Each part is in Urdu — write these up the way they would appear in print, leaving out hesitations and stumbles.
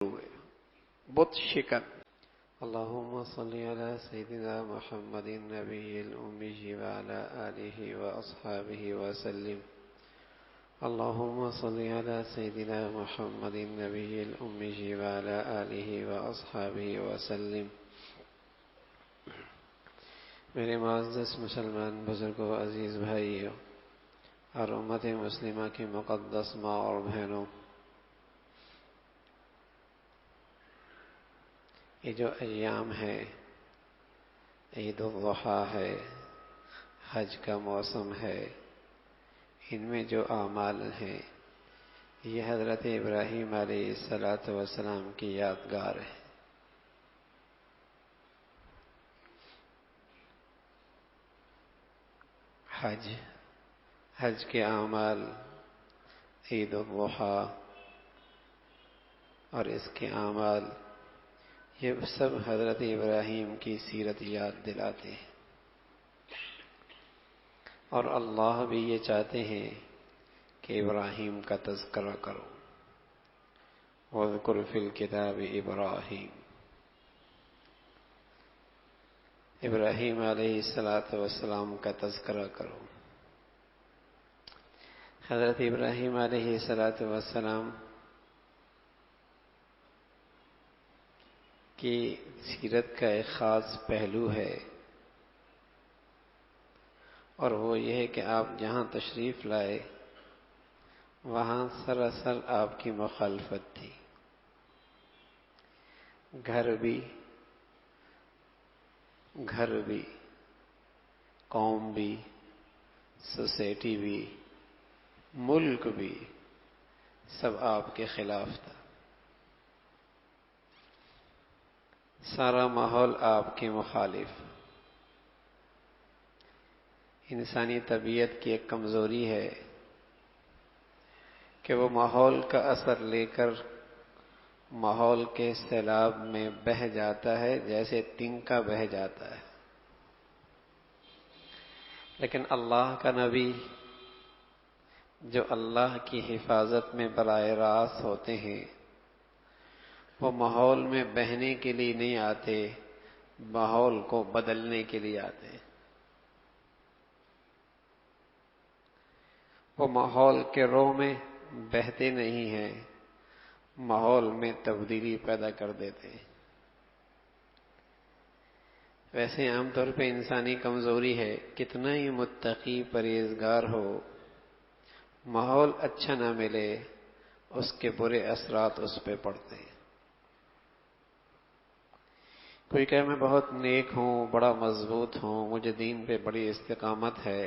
بت شکن. اللهم صل على سيدنا محمد النبي الأمي وعلى آله وأصحابه وسلم. اللهم صل على سيدنا محمد النبي الأمي وعلى آله وأصحابه وسلم. میرے معزز مسلمان بزرگوں، عزیز بھائیوں اور امت مسلمہ کی مقدس ماں اور بہنوں، یہ جو ایام ہے، عید الاضحیٰ ہے، حج کا موسم ہے، ان میں جو اعمال ہیں یہ حضرت ابراہیم علیہ السلام کی یادگار ہے. حج کے اعمال، عید الاضحیٰ اور اس کے اعمال، یہ سب حضرت ابراہیم کی سیرت یاد دلاتے ہیں. اور اللہ بھی یہ چاہتے ہیں کہ ابراہیم کا تذکرہ کرو. وَاذْكُرْ فِي الْكِتَابِ ابراہیم. ابراہیم علیہ السلام کا تذکرہ کرو. حضرت ابراہیم علیہ السلام کی سیرت کا ایک خاص پہلو ہے، اور وہ یہ ہے کہ آپ جہاں تشریف لائے وہاں سراسر آپ کی مخالفت تھی. گھر بھی، قوم بھی، سوسائٹی بھی، ملک بھی، سب آپ کے خلاف تھا. سارا ماحول آپ کے مخالف. انسانی طبیعت کی ایک کمزوری ہے کہ وہ ماحول کا اثر لے کر ماحول کے سیلاب میں بہہ جاتا ہے، جیسے تنکا بہہ جاتا ہے. لیکن اللہ کا نبی جو اللہ کی حفاظت میں براہ راست ہوتے ہیں، وہ ماحول میں بہنے کے لیے نہیں آتے، ماحول کو بدلنے کے لیے آتے ہیں. وہ ماحول کے رو میں بہتے نہیں ہیں، ماحول میں تبدیلی پیدا کر دیتے ہیں. ویسے عام طور پہ انسانی کمزوری ہے، کتنا ہی متقی پرہیزگار ہو، ماحول اچھا نہ ملے اس کے برے اثرات اس پہ پڑتے ہیں. کوئی کہے میں بہت نیک ہوں، بڑا مضبوط ہوں، مجھے دین پہ بڑی استقامت ہے،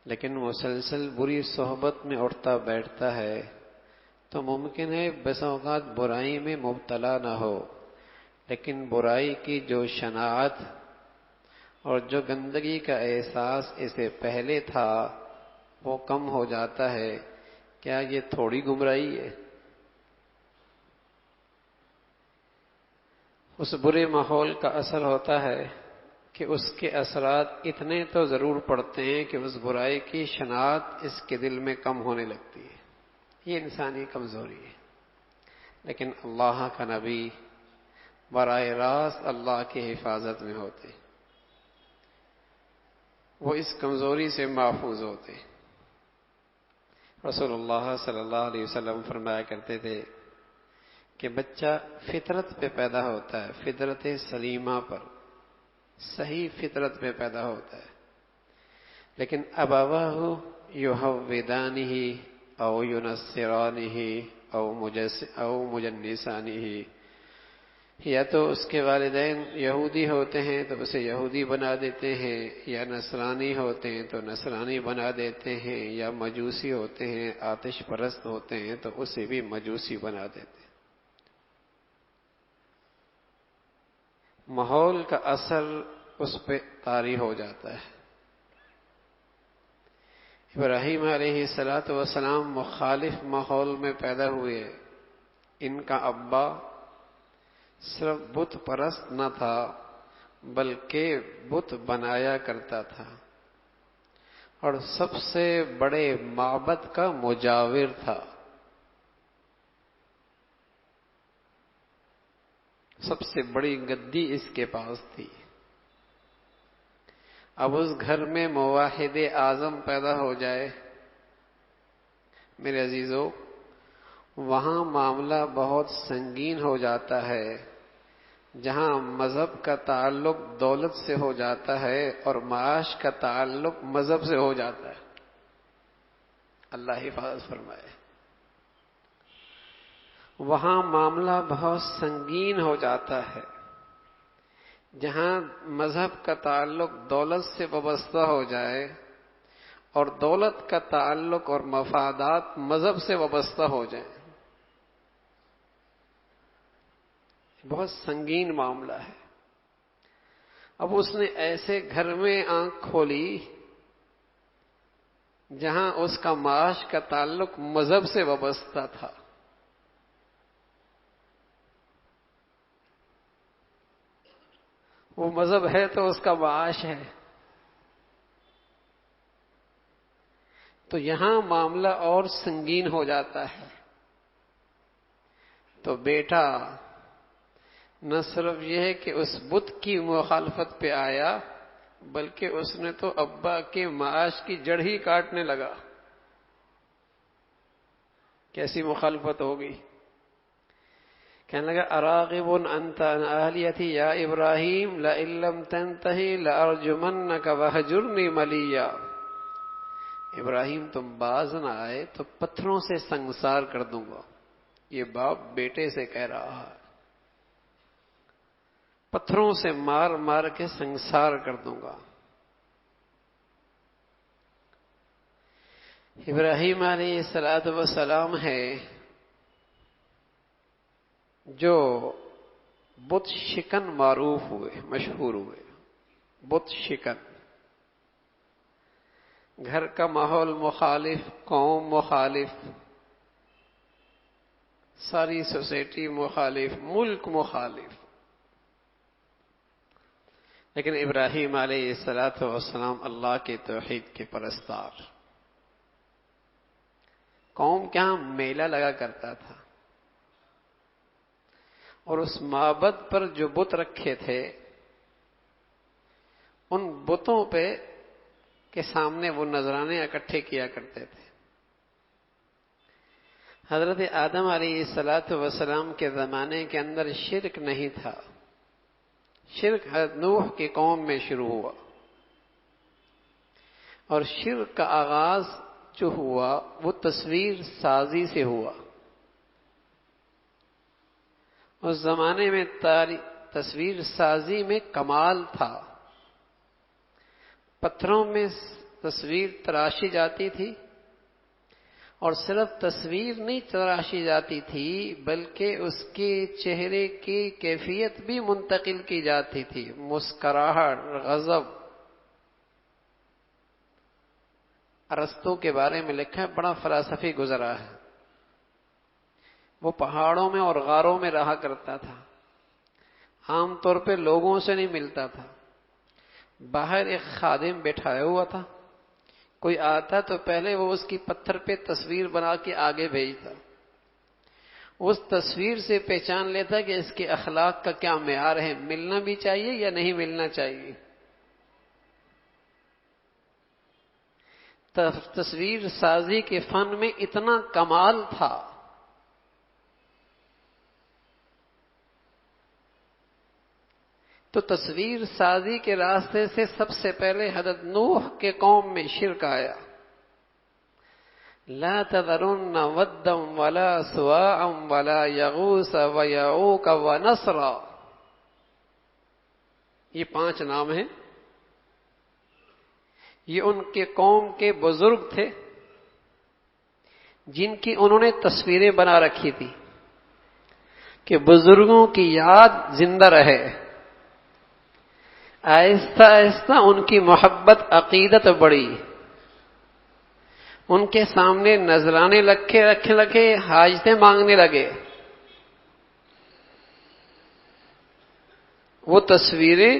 لیکن مسلسل بری صحبت میں اٹھتا بیٹھتا ہے تو ممکن ہے بس اوقات برائی میں مبتلا نہ ہو، لیکن برائی کی جو شناعت اور جو گندگی کا احساس اسے پہلے تھا وہ کم ہو جاتا ہے. کیا یہ تھوڑی گمراہی ہے؟ اس برے ماحول کا اثر ہوتا ہے کہ اس کے اثرات اتنے تو ضرور پڑتے ہیں کہ اس برائی کی شناعت اس کے دل میں کم ہونے لگتی ہے. یہ انسانی کمزوری ہے. لیکن اللہ کا نبی براہ راست اللہ کی حفاظت میں ہوتے، وہ اس کمزوری سے محفوظ ہوتے. رسول اللہ صلی اللہ علیہ وسلم فرمایا کرتے تھے کہ بچہ فطرت پہ پیدا ہوتا ہے، فطرت سلیمہ پر، صحیح فطرت پہ پیدا ہوتا ہے، لیکن ابواہ یحودانہ او ینصرانہ او مجنسانہ، یا تو اس کے والدین یہودی ہوتے ہیں تو اسے یہودی بنا دیتے ہیں، یا نصرانی ہوتے ہیں تو نصرانی بنا دیتے ہیں، یا مجوسی ہوتے ہیں، آتش پرست ہوتے ہیں تو اسے بھی مجوسی بنا دیتے ہیں. ماحول کا اثر اس پہ طاری ہو جاتا ہے. ابراہیم علیہ السلام مخالف ماحول میں پیدا ہوئے. ان کا ابا صرف بت پرست نہ تھا بلکہ بت بنایا کرتا تھا، اور سب سے بڑے معبد کا مجاور تھا. سب سے بڑی گدی اس کے پاس تھی. اب اس گھر میں موحد اعظم پیدا ہو جائے میرے عزیزو، وہاں معاملہ بہت سنگین ہو جاتا ہے. جہاں مذہب کا تعلق دولت سے ہو جاتا ہے اور معاش کا تعلق مذہب سے ہو جاتا ہے. اللہ حفاظت فرمائے. وہاں معاملہ بہت سنگین ہو جاتا ہے. جہاں مذہب کا تعلق دولت سے وابستہ ہو جائے اور دولت کا تعلق اور مفادات مذہب سے وابستہ ہو جائیں، بہت سنگین معاملہ ہے. اب اس نے ایسے گھر میں آنکھ کھولی جہاں اس کا معاش کا تعلق مذہب سے وابستہ تھا. وہ مذہب ہے تو اس کا معاش ہے. تو یہاں معاملہ اور سنگین ہو جاتا ہے. تو بیٹا نہ صرف یہ ہے کہ اس بت کی مخالفت پہ آیا، بلکہ اس نے تو ابا کے معاش کی جڑ ہی کاٹنے لگا. کیسی مخالفت ہوگی؟ کہنے لگا اراغب انت عن اہلیتی یا ابراہیم لئن لم تنتہی لارجمنک وہجرنی ملیا. ابراہیم تم باز نہ آئے تو پتھروں سے سنگسار کر دوں گا. یہ باپ بیٹے سے کہہ رہا ہے، پتھروں سے مار مار کے سنگسار کر دوں گا. ابراہیم علیہ السلام ہے جو بت شکن معروف ہوئے، مشہور ہوئے. بت شکن، گھر کا ماحول مخالف، قوم مخالف، ساری سوسائٹی مخالف، ملک مخالف. لیکن ابراہیم علیہ السلام اللہ کے توحید کے پرستار. قوم کے ہاں میلہ لگا کرتا تھا اور اس معبد پر جو بت رکھے تھے ان بتوں پہ کے سامنے وہ نذرانے اکٹھے کیا کرتے تھے. حضرت آدم علیہ السلام کے زمانے کے اندر شرک نہیں تھا. شرک حضرت نوح کی قوم میں شروع ہوا، اور شرک کا آغاز جو ہوا وہ تصویر سازی سے ہوا. اس زمانے میں تصویر سازی میں کمال تھا. پتھروں میں تصویر تراشی جاتی تھی، اور صرف تصویر نہیں تراشی جاتی تھی بلکہ اس کے چہرے کی کیفیت بھی منتقل کی جاتی تھی. مسکراہٹ، غضب. ارسطو کے بارے میں لکھا ہے، بڑا فلسفی گزرا ہے. وہ پہاڑوں میں اور غاروں میں رہا کرتا تھا، عام طور پہ لوگوں سے نہیں ملتا تھا. باہر ایک خادم بٹھایا ہوا تھا، کوئی آتا تو پہلے وہ اس کی پتھر پہ تصویر بنا کے آگے بھیجتا. اس تصویر سے پہچان لیتا کہ اس کے اخلاق کا کیا معیار ہے، ملنا بھی چاہیے یا نہیں ملنا چاہیے. تصویر سازی کے فن میں اتنا کمال تھا. تو تصویر سازی کے راستے سے سب سے پہلے حضرت نوح کے قوم میں شرک آیا. لا تذرن ودا ولا سواعا ولا یغوث ویعوق ونسرا. یہ 5 نام ہیں. یہ ان کے قوم کے بزرگ تھے جن کی انہوں نے تصویریں بنا رکھی تھی کہ بزرگوں کی یاد زندہ رہے. آہستہ آہستہ ان کی محبت عقیدت بڑھی. ان کے سامنے نذرانے رکھنے لگے، حاجتیں مانگنے لگے. وہ تصویریں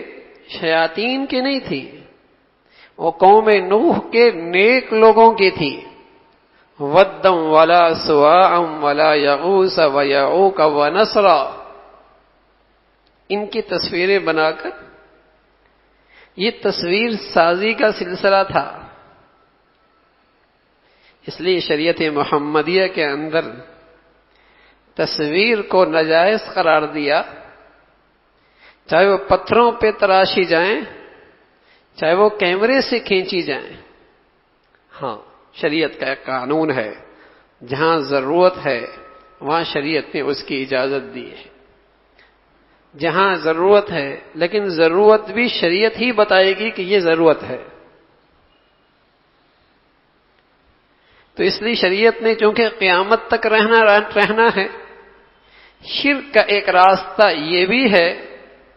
شیاطین کی نہیں تھی، وہ قوم نوح کے نیک لوگوں کی تھی. ودم ولا سواعا ولا یغوث ویعوق ونسرا. ان کی تصویریں بنا کر، یہ تصویر سازی کا سلسلہ تھا. اس لیے شریعت محمدیہ کے اندر تصویر کو ناجائز قرار دیا، چاہے وہ پتھروں پہ تراشی جائیں، چاہے وہ کیمرے سے کھینچی جائیں. ہاں، شریعت کا ایک قانون ہے، جہاں ضرورت ہے وہاں شریعت نے اس کی اجازت دی ہے. جہاں ضرورت ہے، لیکن ضرورت بھی شریعت ہی بتائے گی کہ یہ ضرورت ہے. تو اس لیے شریعت نے چونکہ قیامت تک رہنا ہے، شرک کا ایک راستہ یہ بھی ہے،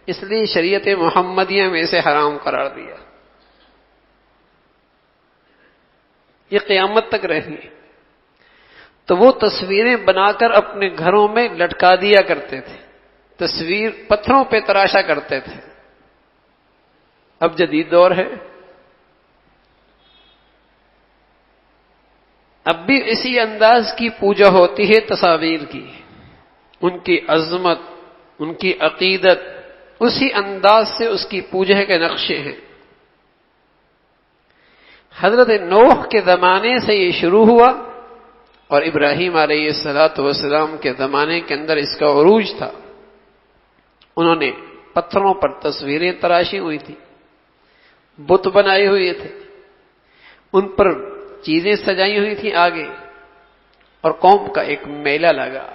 اس لیے شریعت محمدیہ میں اسے حرام قرار دیا. یہ قیامت تک رہنی. تو وہ تصویریں بنا کر اپنے گھروں میں لٹکا دیا کرتے تھے، تصویر پتھروں پہ تراشا کرتے تھے. اب جدید دور ہے، اب بھی اسی انداز کی پوجا ہوتی ہے تصاویر کی. ان کی عظمت، ان کی عقیدت، اسی انداز سے اس کی پوجا کے نقشے ہیں. حضرت نوح کے زمانے سے یہ شروع ہوا، اور ابراہیم علیہ السلام کے زمانے کے اندر اس کا عروج تھا. انہوں نے پتھروں پر تصویریں تراشی ہوئی تھی، بت بنائے ہوئے تھے، ان پر چیزیں سجائی ہوئی تھیں آگے، اور قوم کا ایک میلہ لگا.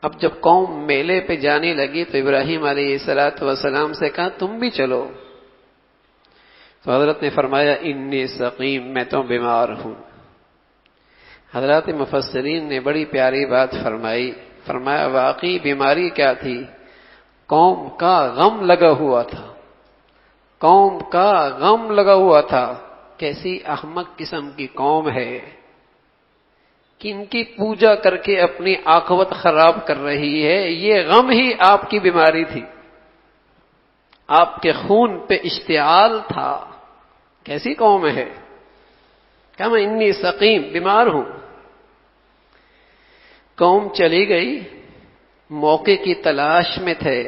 اب جب قوم میلے پہ جانے لگی تو ابراہیم علیہ السلام سے کہا تم بھی چلو. تو حضرت نے فرمایا انی سقیم، میں تو بیمار ہوں. حضرات مفسرین نے بڑی پیاری بات فرمایا واقعی بیماری کیا تھی؟ قوم کا غم لگا ہوا تھا، قوم کا غم لگا ہوا تھا. کیسی احمق قسم کی قوم ہے کہ ان کی پوجا کر کے اپنی عاقبت خراب کر رہی ہے. یہ غم ہی آپ کی بیماری تھی، آپ کے خون پہ اشتعال تھا. کیسی قوم ہے؟ کہا میں انی سقیم، بیمار ہوں. قوم چلی گئی، موقع کی تلاش میں تھے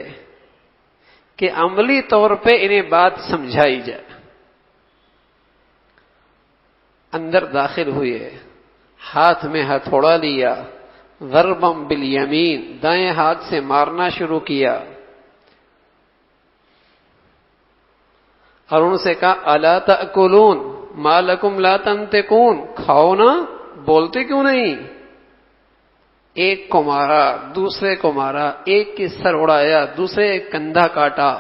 کہ عملی طور پہ انہیں بات سمجھائی جائے. اندر داخل ہوئے، ہاتھ میں ہتھوڑا لیا، ضربم بالیمین، دائیں ہاتھ سے مارنا شروع کیا، اور ان سے کہا الا تاکلون ما لکم لا تنطقون، کھاؤ نا، بولتے کیوں نہیں؟ ایک کو مارا، دوسرے کو مارا، ایک کی سر اڑایا، دوسرے کندھا کاٹا،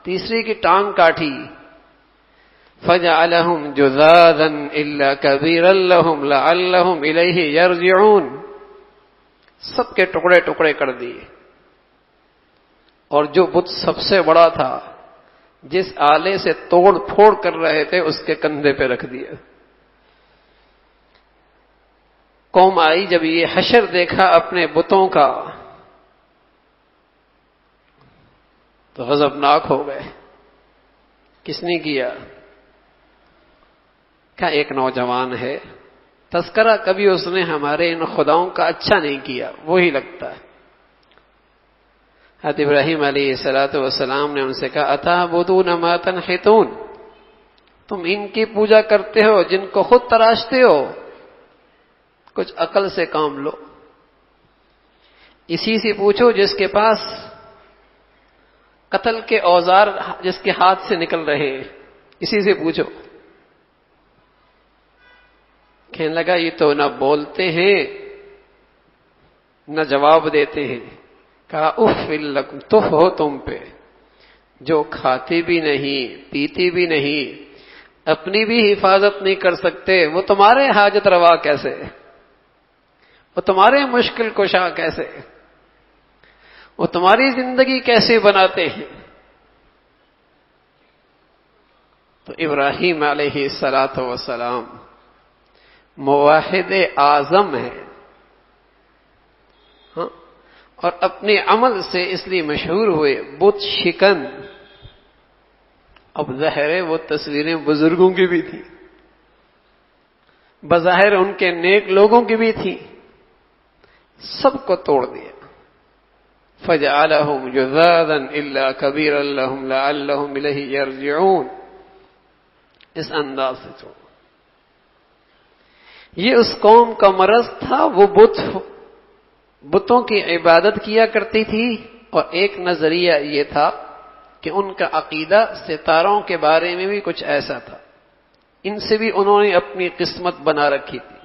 تیسری کی ٹانگ کاٹی. فجعلهم جذاذا الا كبيرا لهم لعلهم اليه يرجعون، سب کے ٹکڑے ٹکڑے کر دیے. اور جو بت سب سے بڑا تھا، جس آلے سے توڑ پھوڑ کر رہے تھے، اس کے کندھے پہ رکھ دیا. قوم آئی، جب یہ حشر دیکھا اپنے بتوں کا تو غضبناک ہو گئے. کس نے کیا؟ کہا ایک نوجوان ہے، تذکرہ کبھی اس نے ہمارے ان خداؤں کا اچھا نہیں کیا، وہی لگتا ہے. حضرت ابراہیم علیہ السلام نے ان سے کہا اتعبدون ما تنحتون، تم ان کی پوجا کرتے ہو جن کو خود تراشتے ہو، کچھ عقل سے کام لو. اسی سے پوچھو جس کے پاس قتل کے اوزار جس کے ہاتھ سے نکل رہے ہیں، اسی سے پوچھو. کہنے لگا یہ تو نہ بولتے ہیں نہ جواب دیتے ہیں. کہا اف لکم، تف ہو تم پہ، جو کھاتے بھی نہیں، پیتے بھی نہیں، اپنی بھی حفاظت نہیں کر سکتے، وہ تمہارے حاجت روا کیسے؟ وہ تمہارے مشکل کشا کیسے؟ وہ تمہاری زندگی کیسے بناتے ہیں؟ تو ابراہیم علیہ السلام موحد اعظم ہے، ہاں، اور اپنے عمل سے اس لیے مشہور ہوئے بت شکن. اب ظاہر ہے وہ تصویریں بزرگوں کی بھی تھیں، بظاہر ان کے نیک لوگوں کی بھی تھی، سب کو توڑ دیا. فجعلهم جذاذا الا كبيرا لهم لعلهم الیہ یرجعون. اس انداز سے چھوڑ. یہ اس قوم کا مرض تھا، وہ بتوں کی عبادت کیا کرتی تھی، اور ایک نظریہ یہ تھا کہ ان کا عقیدہ ستاروں کے بارے میں بھی کچھ ایسا تھا. ان سے بھی انہوں نے اپنی قسمت بنا رکھی تھی.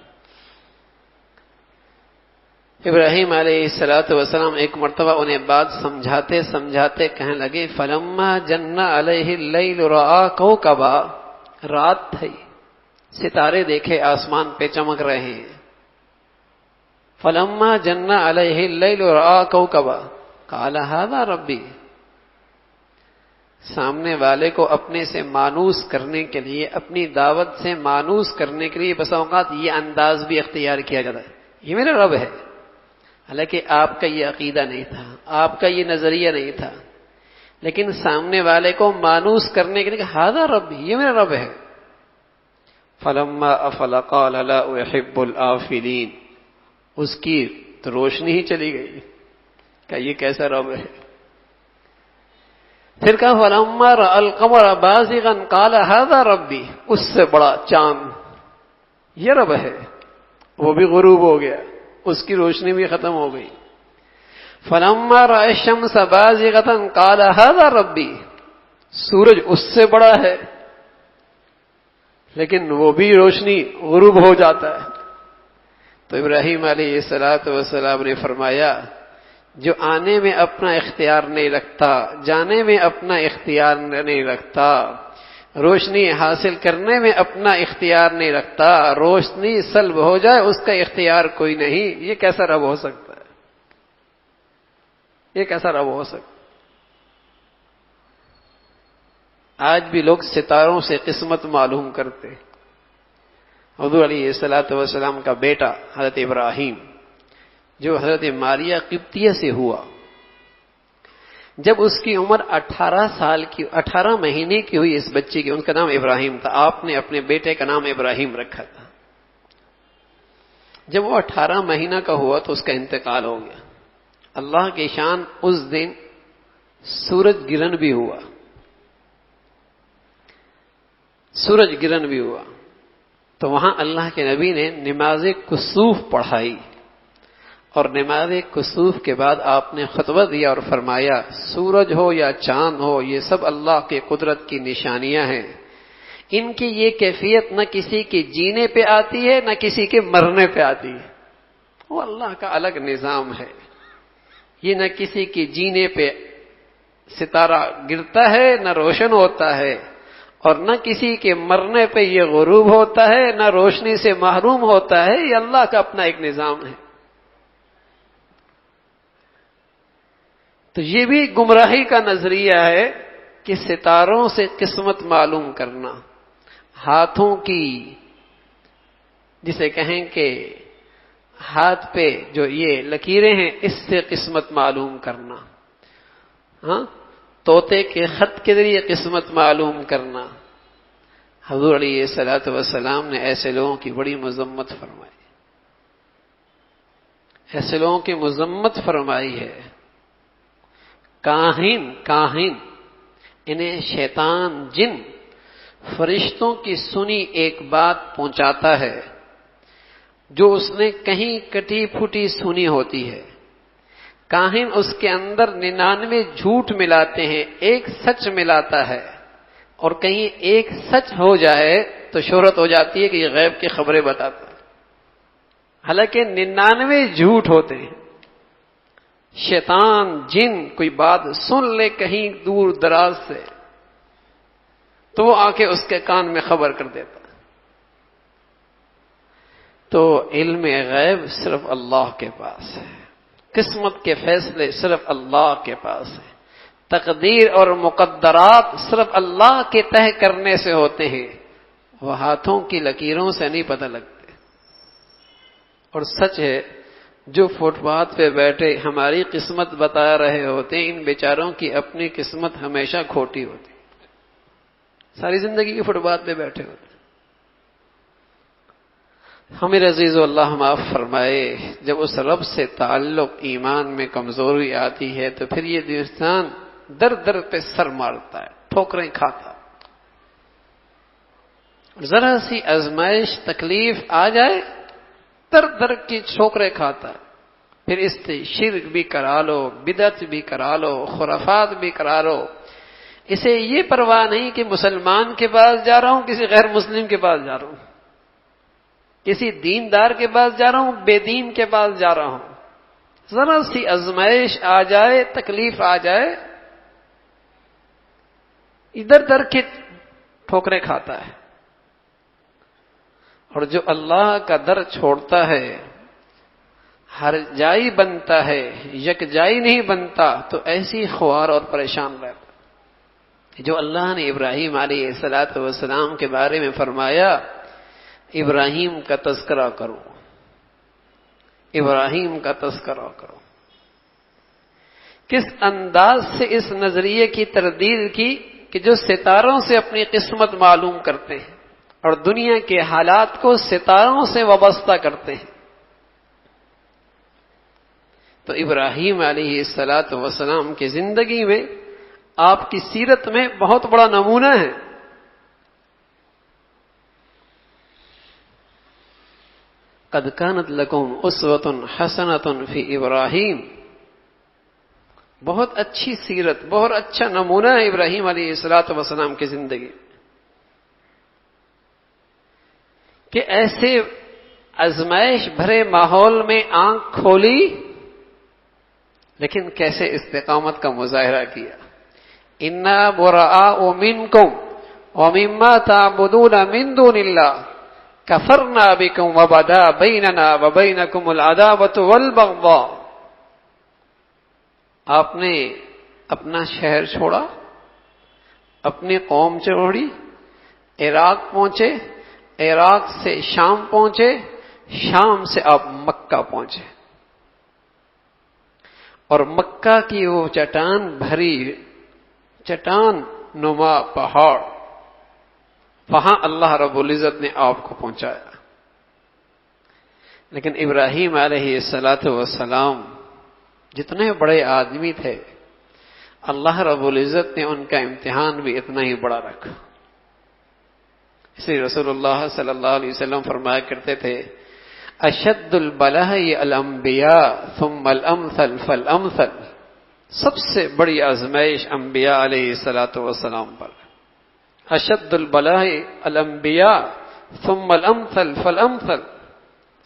ابراہیم علیہ السلام ایک مرتبہ انہیں بات سمجھاتے سمجھاتے کہنے لگے فلما جن علیہ اللیل رأى کوکبا. رات تھی، ستارے دیکھے آسمان پہ چمک رہے ہیں. فلما جن علیہ اللیل رأى کوکبا قال ھذا ربی. سامنے والے کو اپنے سے مانوس کرنے کے لیے، اپنی دعوت سے مانوس کرنے کے لیے بس اوقات یہ انداز بھی اختیار کیا جاتا ہے، یہ میرا رب ہے. حالانکہ آپ کا یہ عقیدہ نہیں تھا، آپ کا یہ نظریہ نہیں تھا، لیکن سامنے والے کو مانوس کرنے کے لیے ھذا ربی، یہ میرا رب ہے. فلما افل قال لا احب الآفلین. اس کی تو روشنی ہی چلی گئی کہ یہ کیسا رب ہے. پھر کہا فلما رأى القمر بازغا قال ھذا ربی. اس سے بڑا چاند یہ رب ہے. وہ بھی غروب ہو گیا، اس کی روشنی بھی ختم ہو گئی. فلما رأى الشمس بازغة قال ھذا ربی. سورج اس سے بڑا ہے، لیکن وہ بھی روشنی غروب ہو جاتا ہے. تو ابراہیم علیہ السلام نے فرمایا جو آنے میں اپنا اختیار نہیں رکھتا، جانے میں اپنا اختیار نہیں رکھتا، روشنی حاصل کرنے میں اپنا اختیار نہیں رکھتا، روشنی سلب ہو جائے اس کا اختیار کوئی نہیں، یہ کیسا رب ہو سکتا ہے؟ یہ کیسا رب ہو سکتا ہے؟ آج بھی لوگ ستاروں سے قسمت معلوم کرتے. حضور علیہ السلام کا بیٹا حضرت ابراہیم جو حضرت ماریہ قبطیہ سے ہوا، جب اس کی عمر 18 مہینے کی ہوئی اس بچے کی، ان کا نام ابراہیم تھا. آپ نے اپنے بیٹے کا نام ابراہیم رکھا تھا. جب وہ 18 مہینہ کا ہوا تو اس کا انتقال ہو گیا. اللہ کی شان، اس دن سورج گرہن بھی ہوا. سورج گرہن بھی ہوا تو وہاں اللہ کے نبی نے نماز کسوف پڑھائی، اور نماز کسوف کے بعد آپ نے خطبہ دیا اور فرمایا سورج ہو یا چاند ہو یہ سب اللہ کے قدرت کی نشانیاں ہیں. ان کی یہ کیفیت نہ کسی کے جینے پہ آتی ہے نہ کسی کے مرنے پہ آتی ہے، وہ اللہ کا الگ نظام ہے. یہ نہ کسی کے جینے پہ ستارہ گرتا ہے نہ روشن ہوتا ہے، اور نہ کسی کے مرنے پہ یہ غروب ہوتا ہے، نہ روشنی سے محروم ہوتا ہے. یہ اللہ کا اپنا ایک نظام ہے. تو یہ بھی گمراہی کا نظریہ ہے کہ ستاروں سے قسمت معلوم کرنا، ہاتھوں کی جسے کہیں کہ ہاتھ پہ جو یہ لکیریں ہیں اس سے قسمت معلوم کرنا، ہاں، طوطے کے خط کے ذریعے قسمت معلوم کرنا. حضور علیہ السلام نے ایسے لوگوں کی بڑی مذمت فرمائی، ایسے لوگوں کی مذمت فرمائی ہے. کاہن انہیں شیطان جن فرشتوں کی سنی ایک بات پہنچاتا ہے جو اس نے کہیں کٹی پھوٹی سنی ہوتی ہے. کاہن اس کے اندر 99 جھوٹ ملاتے ہیں، ایک سچ ملاتا ہے، اور کہیں ایک سچ ہو جائے تو شہرت ہو جاتی ہے کہ یہ غیب کی خبریں بتاتا ہے، حالانکہ 99 جھوٹ ہوتے ہیں. شیطان جن کوئی بات سن لے کہیں دور دراز سے تو وہ آ کے اس کے کان میں خبر کر دیتا. تو علم غیب صرف اللہ کے پاس ہے، قسمت کے فیصلے صرف اللہ کے پاس ہے، تقدیر اور مقدرات صرف اللہ کے طے کرنے سے ہوتے ہیں، وہ ہاتھوں کی لکیروں سے نہیں پتہ لگتے. اور سچ ہے جو فٹ پاتھ پہ بیٹھے ہماری قسمت بتا رہے ہوتے ہیں، ان بیچاروں کی اپنی قسمت ہمیشہ کھوٹی ہوتی، ساری زندگی کی فٹ پاتھ پہ بیٹھے ہوتے. ہمیں عزیز اللہ معاف فرمائے، جب اس رب سے تعلق ایمان میں کمزوری آتی ہے تو پھر یہ انسان در در پہ سر مارتا ہے، ٹھوکریں کھاتا، ذرا سی آزمائش تکلیف آ جائے در در کی ٹھوکریں کھاتا ہے، پھر اس سے شرک بھی کرا لو، بدعت بھی کرا لو، خرافات بھی کرا لو، اسے یہ پرواہ نہیں کہ مسلمان کے پاس جا رہا ہوں کسی غیر مسلم کے پاس جا رہا ہوں، کسی دیندار کے پاس جا رہا ہوں بے دین کے پاس جا رہا ہوں، ذرا سی آزمائش آ جائے، تکلیف آ جائے، ادھر ادھر کے ٹھوکریں کھاتا ہے۔ اور جو اللہ کا در چھوڑتا ہے، ہر جائی بنتا ہے، یک جائی نہیں بنتا، تو ایسی خوار اور پریشان رہتا۔ جو اللہ نے ابراہیم علیہ السلام کے بارے میں فرمایا، ابراہیم کا تذکرہ کرو، ابراہیم کا تذکرہ کرو، کس انداز سے اس نظریے کی تردید کی کہ جو ستاروں سے اپنی قسمت معلوم کرتے ہیں اور دنیا کے حالات کو ستاروں سے وابستہ کرتے ہیں۔ تو ابراہیم علیہ السلام کی زندگی میں، آپ کی سیرت میں بہت بڑا نمونہ ہے۔ قد كانت لكم اسوة حسنة فی ابراہیم، بہت اچھی سیرت، بہت اچھا نمونہ ہے ابراہیم علیہ السلام کی زندگی کہ ایسے آزمائش بھرے ماحول میں آنکھ کھولی، لیکن کیسے استقامت کا مظاہرہ کیا۔ انا براء منکم ومما تعبدون من دون اللہ کفرنا بکم وبدا بیننا وبینکم العداوۃ والبغضاء۔ آپ نے اپنا شہر چھوڑا، اپنی قوم چھوڑی، عراق پہنچے، عراق سے شام پہنچے، شام سے آپ مکہ پہنچے، اور مکہ کی وہ چٹان بھری، چٹان نما پہاڑ، وہاں اللہ رب العزت نے آپ کو پہنچایا۔ لیکن ابراہیم علیہ السلام جتنے بڑے آدمی تھے، اللہ رب العزت نے ان کا امتحان بھی اتنا ہی بڑا رکھا۔ اس لیے رسول اللہ صلی اللہ علیہ وسلم فرمایا کرتے تھے، اشد البلاء الانبیاء ثم الامثل فالامثل، سب سے بڑی آزمائش انبیاء علیہ السلام پر، اشد البلاء الانبیاء ثم الامثل فالامثل،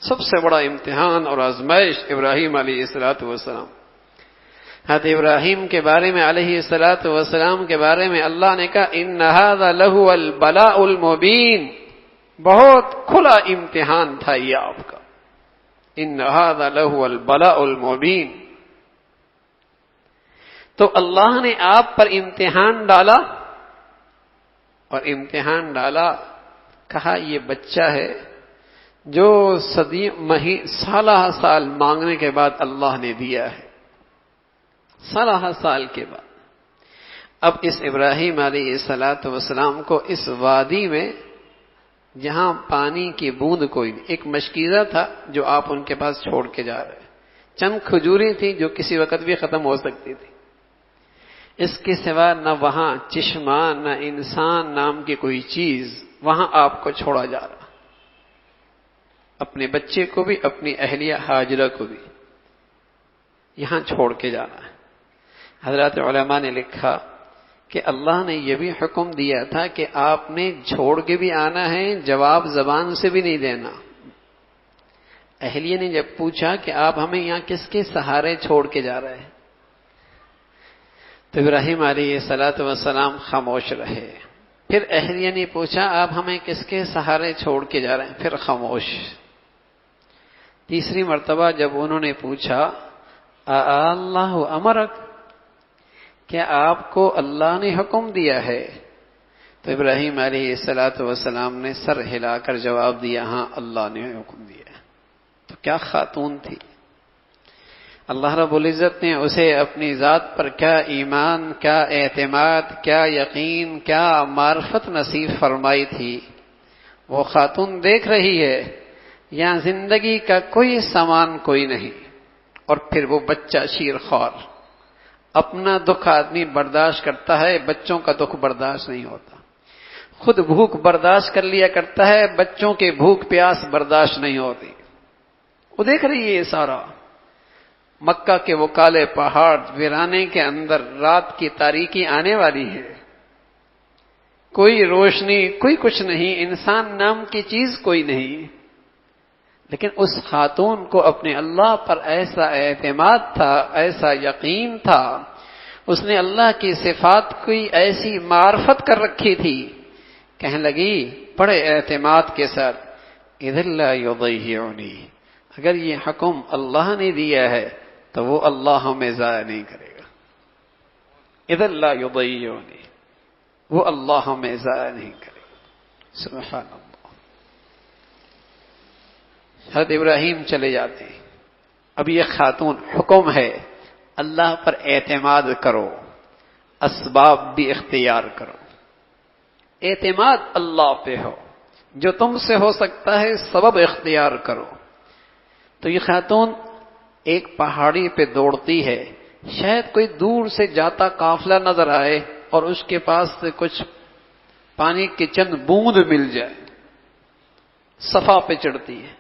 سب سے بڑا امتحان اور آزمائش ابراہیم علیہ السلام۔ حضرت ابراہیم کے بارے میں علیہ السلام کے بارے میں اللہ نے کہا، ان ھذا لہو البلاء المبین، بہت کھلا امتحان تھا یہ آپ کا، ان ھذا لہو البلاء المبین۔ تو اللہ نے آپ پر امتحان ڈالا، اور امتحان ڈالا، کہا یہ بچہ ہے جو سالہ سال مانگنے کے بعد اللہ نے دیا ہے، سالہ سال کے بعد۔ اب اس ابراہیم علیہ السلام کو اس وادی میں، جہاں پانی کی بوند کوئی نہیں، ایک مشکیزہ تھا جو آپ ان کے پاس چھوڑ کے جا رہے، چند کھجوریں تھیں جو کسی وقت بھی ختم ہو سکتی تھی، اس کے سوا نہ وہاں چشمہ، نہ انسان نام کی کوئی چیز، وہاں آپ کو چھوڑا جا رہا، اپنے بچے کو بھی، اپنی اہلیہ ہاجرہ کو بھی یہاں چھوڑ کے جانا ہے۔ حضرات علماء نے لکھا کہ اللہ نے یہ بھی حکم دیا تھا کہ آپ نے چھوڑ کے بھی آنا ہے، جواب زبان سے بھی نہیں دینا۔ اہلیہ نے جب پوچھا کہ آپ ہمیں یہاں کس کے سہارے چھوڑ کے جا رہے ہیں، تو ابراہیم علیہ السلام خاموش رہے۔ پھر اہلیہ نے پوچھا آپ ہمیں کس کے سہارے چھوڑ کے جا رہے ہیں، پھر خاموش۔ تیسری مرتبہ جب انہوں نے پوچھا اللہ امرک، کیا آپ کو اللہ نے حکم دیا ہے، تو ابراہیم علیہ السلام نے سر ہلا کر جواب دیا، ہاں اللہ نے حکم دیا۔ تو کیا خاتون تھی، اللہ رب العزت نے اسے اپنی ذات پر کیا ایمان، کیا اعتماد، کیا یقین، کیا معرفت نصیب فرمائی تھی۔ وہ خاتون دیکھ رہی ہے یہاں زندگی کا کوئی سامان کوئی نہیں، اور پھر وہ بچہ شیرخوار، اپنا دکھ آدمی برداشت کرتا ہے، بچوں کا دکھ برداشت نہیں ہوتا، خود بھوک برداشت کر لیا کرتا ہے، بچوں کے بھوک پیاس برداشت نہیں ہوتی۔ وہ دیکھ رہی ہے یہ سارا مکہ کے وہ کالے پہاڑ ویرانے کے اندر رات کی تاریکی آنے والی ہے، کوئی روشنی، کوئی کچھ نہیں، انسان نام کی چیز کوئی نہیں، لیکن اس خاتون کو اپنے اللہ پر ایسا اعتماد تھا، ایسا یقین تھا، اس نے اللہ کی صفات کوئی ایسی معرفت کر رکھی تھی، کہنے لگی بڑے اعتماد کے ساتھ اذا لا یضیعنی، اگر یہ حکم اللہ نے دیا ہے تو وہ اللہ ہمیں ضائع نہیں کرے گا، اذا لا یضیعنی، وہ اللہ ہمیں ضائع نہیں کرے گا۔ سبحان اللہ۔ حضرت ابراہیم چلے جاتے ہیں، اب یہ خاتون حکم ہے اللہ پر اعتماد کرو، اسباب بھی اختیار کرو، اعتماد اللہ پہ ہو، جو تم سے ہو سکتا ہے سبب اختیار کرو۔ تو یہ خاتون ایک پہاڑی پہ دوڑتی ہے، شاید کوئی دور سے جاتا قافلہ نظر آئے اور اس کے پاس سے کچھ پانی کی چند بوند مل جائے، صفا پہ چڑھتی ہے،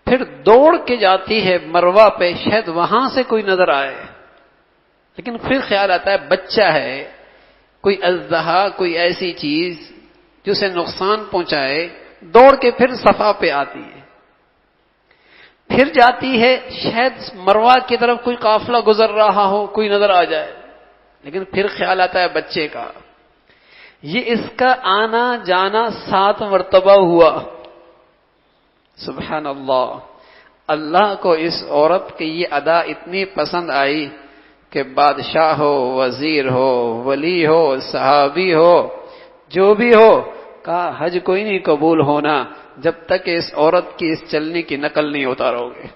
پھر دوڑ کے جاتی ہے مروہ پہ، شاید وہاں سے کوئی نظر آئے، لیکن پھر خیال آتا ہے بچہ ہے، کوئی اژدہا، کوئی ایسی چیز جو اسے نقصان پہنچائے، دوڑ کے پھر صفا پہ آتی ہے، پھر جاتی ہے، شاید مروہ کی طرف کوئی قافلہ گزر رہا ہو، کوئی نظر آ جائے، لیکن پھر خیال آتا ہے بچے کا، یہ اس کا آنا جانا 7 مرتبہ ہوا۔ سبحان اللہ، اللہ کو اس عورت کی یہ ادا اتنی پسند آئی کہ بادشاہ ہو، وزیر ہو، ولی ہو، صحابی ہو، جو بھی ہو، کہا حج کوئی نہیں قبول ہونا جب تک اس عورت کی اس چلنے کی نقل نہیں اتارو گے۔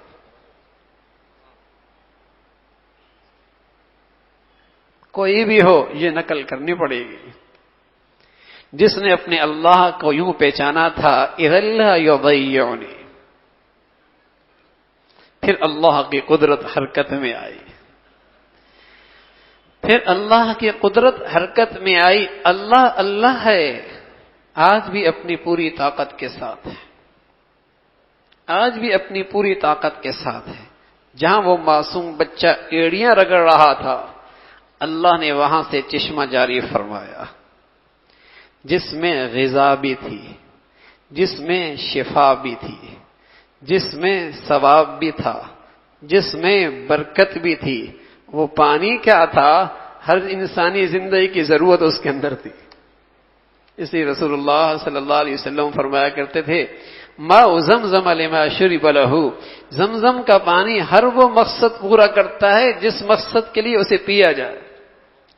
کوئی بھی ہو یہ نقل کرنی پڑے گی۔ جس نے اپنے اللہ کو یوں پہچانا تھا اذا لا یضیعنی، پھر اللہ کی قدرت حرکت میں آئی، پھر اللہ کی قدرت حرکت میں آئی۔ اللہ اللہ ہے، آج بھی اپنی پوری طاقت کے ساتھ ہے، آج بھی اپنی پوری طاقت کے ساتھ ہے۔ جہاں وہ معصوم بچہ ایڑیاں رگڑ رہا تھا، اللہ نے وہاں سے چشمہ جاری فرمایا، جس میں غذا بھی تھی، جس میں شفا بھی تھی، جس میں ثواب بھی تھا، جس میں برکت بھی تھی۔ وہ پانی کیا تھا؟ ہر انسانی زندگی کی ضرورت اس کے اندر تھی۔ اس لیے رسول اللہ صلی اللہ علیہ وسلم فرمایا کرتے تھے ماء زمزم لما شرب لہ، زمزم کا پانی ہر وہ مقصد پورا کرتا ہے جس مقصد کے لیے اسے پیا جائے۔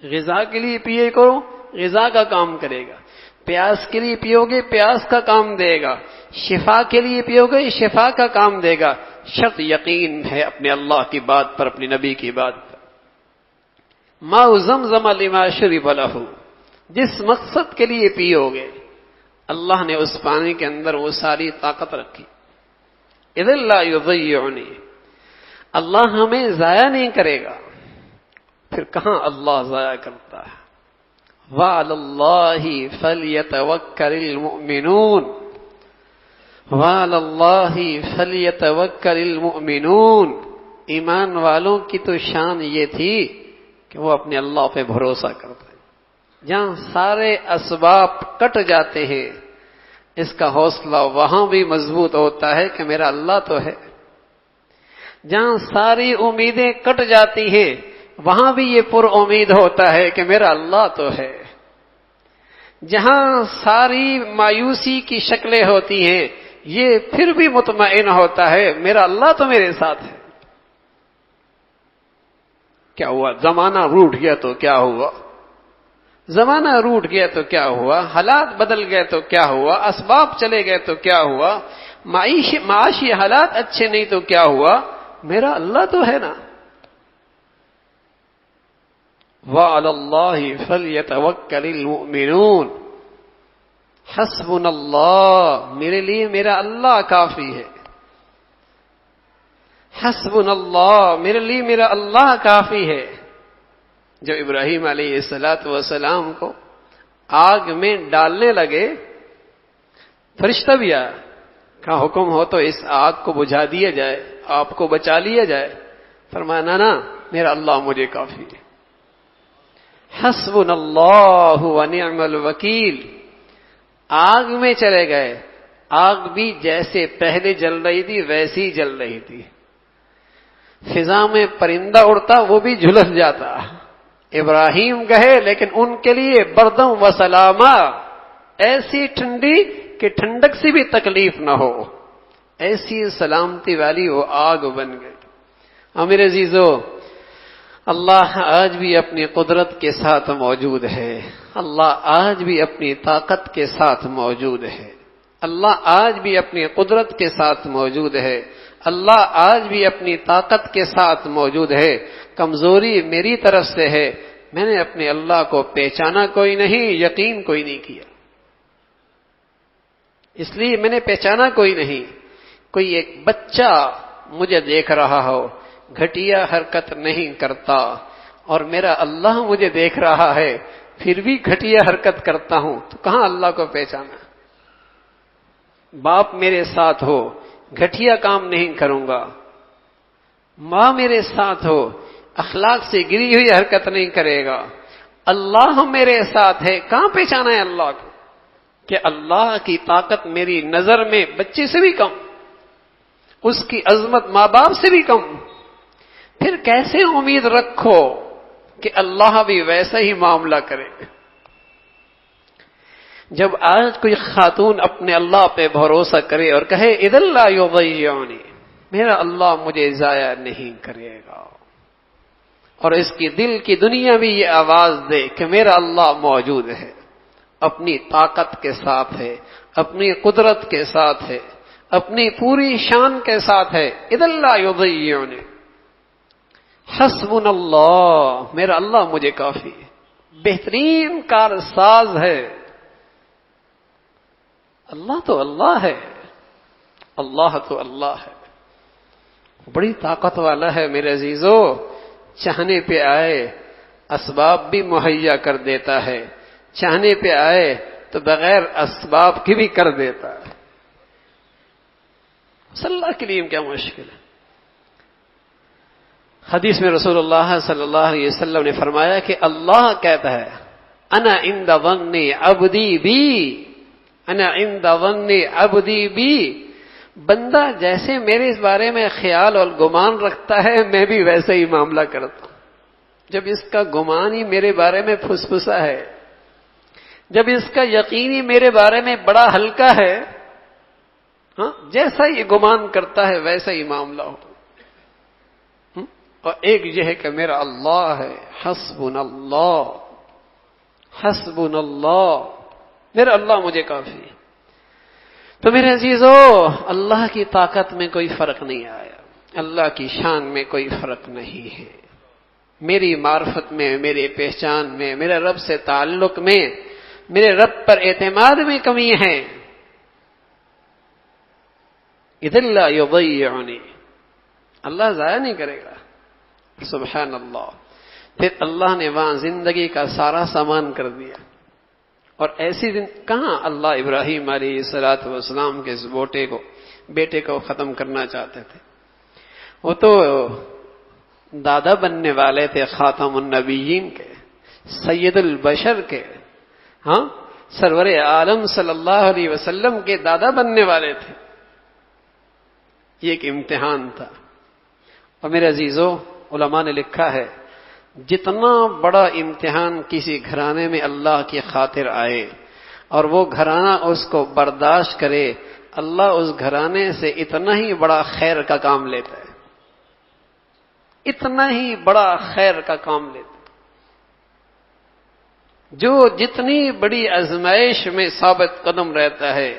غذا کے لیے پیے کرو، غذا کا کام کرے گا، پیاس کے لیے پیو گے، پیاس کا کام دے گا، شفا کے لیے پیو گے، شفا کا کام دے گا، شرط یقین ہے اپنے اللہ کی بات پر، اپنی نبی کی بات پر۔ ماء زمزم لما شرب لہ، جس مقصد کے لیے پیو گے، اللہ نے اس پانی کے اندر وہ ساری طاقت رکھی۔ اذا لا یضیعنی، اللہ ہمیں ضائع نہیں کرے گا۔ پھر کہاں اللہ ضائع کرتا ہے؟ وعلی اللہ فلیتوکل المؤمنون، وعلی اللہ فلیتوکل المؤمنون۔ ایمان والوں کی تو شان یہ تھی کہ وہ اپنے اللہ پہ بھروسہ کرتے ہیں۔ جہاں سارے اسباب کٹ جاتے ہیں، اس کا حوصلہ وہاں بھی مضبوط ہوتا ہے کہ میرا اللہ تو ہے۔ جہاں ساری امیدیں کٹ جاتی ہیں، وہاں بھی یہ پر امید ہوتا ہے کہ میرا اللہ تو ہے۔ جہاں ساری مایوسی کی شکلیں ہوتی ہیں، یہ پھر بھی مطمئن ہوتا ہے میرا اللہ تو میرے ساتھ ہے۔ کیا ہوا؟ زمانہ روٹ گیا تو کیا ہوا؟ زمانہ روٹ گیا تو کیا ہوا؟ حالات بدل گئے تو کیا ہوا؟ اسباب چلے گئے تو کیا ہوا؟ معاشی حالات اچھے نہیں تو کیا ہوا؟ میرا اللہ تو ہے نا۔ وَعَلَى اللَّهِ فَلْيَتَوَكَّلِ الْمُؤْمِنُونَ، حسبنا اللہ، میرے لیے میرا اللہ کافی ہے، حسبنا اللہ، میرے لیے میرا اللہ کافی ہے۔ جب ابراہیم علیہ السلام کو آگ میں ڈالنے لگے، فرشتہ بھی آیا، کہا حکم ہو تو اس آگ کو بجھا دیا جائے، آپ کو بچا لیا جائے۔ فرمایا نا میرا اللہ مجھے کافی ہے، حسبنا اللہ ونعم الوکیل۔ آگ میں چلے گئے، آگ بھی جیسے پہلے جل رہی تھی ویسی ہی جل رہی تھی، فضا میں پرندہ اڑتا وہ بھی جھلس جاتا۔ ابراہیم گئے لیکن ان کے لیے بردم و سلامہ، ایسی ٹھنڈی کہ ٹھنڈک سے بھی تکلیف نہ ہو، ایسی سلامتی والی وہ آگ بن گئی۔ میرے عزیزو، اللہ آج بھی اپنی قدرت کے ساتھ موجود ہے، اللہ آج بھی اپنی طاقت کے ساتھ موجود ہے، اللہ آج بھی اپنی قدرت کے ساتھ موجود ہے، اللہ آج بھی اپنی طاقت کے ساتھ موجود ہے۔ کمزوری میری طرف سے ہے، میں نے اپنے اللہ کو پہچانا کوئی نہیں، یقین کوئی نہیں کیا، اس لیے میں نے پہچانا کوئی نہیں۔ کوئی ایک بچہ مجھے دیکھ رہا ہو، گھٹیا حرکت نہیں کرتا، اور میرا اللہ مجھے دیکھ رہا ہے پھر بھی گھٹیا حرکت کرتا ہوں، تو کہاں اللہ کو پہچانا؟ باپ میرے ساتھ ہو، گھٹیا کام نہیں کروں گا، ماں میرے ساتھ ہو، اخلاق سے گری ہوئی حرکت نہیں کرے گا، اللہ میرے ساتھ ہے، کہاں پہچانا ہے اللہ کو؟ کہ اللہ کی طاقت میری نظر میں بچے سے بھی کم، اس کی عظمت ماں باپ سے بھی کم، پھر کیسے امید رکھو کہ اللہ بھی ویسا ہی معاملہ کرے؟ جب آج کوئی خاتون اپنے اللہ پہ بھروسہ کرے اور کہے اذا لا یضیعنی، میرا اللہ مجھے ضائع نہیں کرے گا، اور اس کی دل کی دنیا بھی یہ آواز دے کہ میرا اللہ موجود ہے، اپنی طاقت کے ساتھ ہے، اپنی قدرت کے ساتھ ہے، اپنی پوری شان کے ساتھ ہے، اذا لا یضیعنی، حسبنا اللہ، میرا اللہ مجھے کافی ہے، بہترین کار ساز ہے۔ اللہ تو اللہ ہے، اللہ تو اللہ ہے، بڑی طاقت والا ہے میرے عزیزو، چاہنے پہ آئے اسباب بھی مہیا کر دیتا ہے، چاہنے پہ آئے تو بغیر اسباب کی بھی کر دیتا ہے، صلی اللہ کے لیے کیا مشکل ہے۔ حدیث میں رسول اللہ صلی اللہ علیہ وسلم نے فرمایا کہ اللہ کہتا ہے انا عند ظن عبدی بی، انا عند ظن عبدی بی، بندہ جیسے میرے اس بارے میں خیال اور گمان رکھتا ہے میں بھی ویسے ہی معاملہ کرتا ہوں۔ جب اس کا گمان ہی میرے بارے میں پھسپھسا ہے، جب اس کا یقین ہی میرے بارے میں بڑا ہلکا ہے، جیسا یہ گمان کرتا ہے ویسا ہی معاملہ ہو۔ اور ایک یہ ہے کہ میرا اللہ ہے، حسبنا اللہ، حسبنا اللہ، میرا اللہ مجھے کافی ہے۔ تو میرے عزیزو، اللہ کی طاقت میں کوئی فرق نہیں آیا، اللہ کی شان میں کوئی فرق نہیں ہے، میری معرفت میں، میری پہچان میں، میرے رب سے تعلق میں، میرے رب پر اعتماد میں کمی ہے۔ اذا لا یضیعنی، اللہ ضائع نہیں کرے گا، سبحان اللہ۔ پھر اللہ نے وہاں زندگی کا سارا سامان کر دیا، اور ایسی دن کہاں اللہ ابراہیم علیہ السلام کے اس بیٹے کو ختم کرنا چاہتے تھے، وہ تو دادا بننے والے تھے خاتم النبیین کے، سید البشر کے، سرور عالم صلی اللہ علیہ وسلم کے دادا بننے والے تھے۔ یہ ایک امتحان تھا، اور میرے عزیزو، علماء نے لکھا ہے جتنا بڑا امتحان کسی گھرانے میں اللہ کی خاطر آئے اور وہ گھرانہ اس کو برداشت کرے، اللہ اس گھرانے سے اتنا ہی بڑا خیر کا کام لیتا ہے، اتنا ہی بڑا خیر کا کام لیتا ہے۔ جو جتنی بڑی آزمائش میں ثابت قدم رہتا ہے،